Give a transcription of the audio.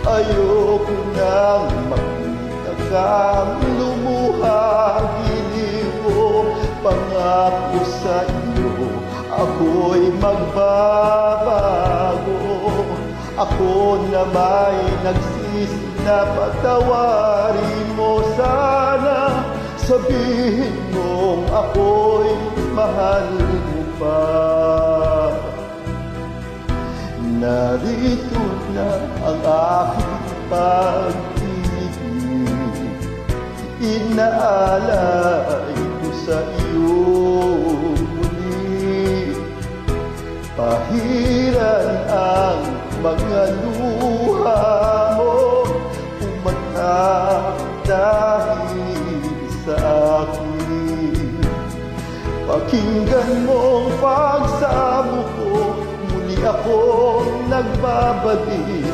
Ayoko nang makita kang lumuha. Giliw ko, pangako sa iyo, ako'y magbabago. Ako na may nagsisi na patawarin mo sana. Sabihin mong ako'y mahal mo pa. Narito na ang aking pag-ibig, inaalay ko sa iyo muli. Pahiran ang mga luha mo, umatak dahil sa akin. Pakinggan mong pagsamo ko, muli akong nagbabalik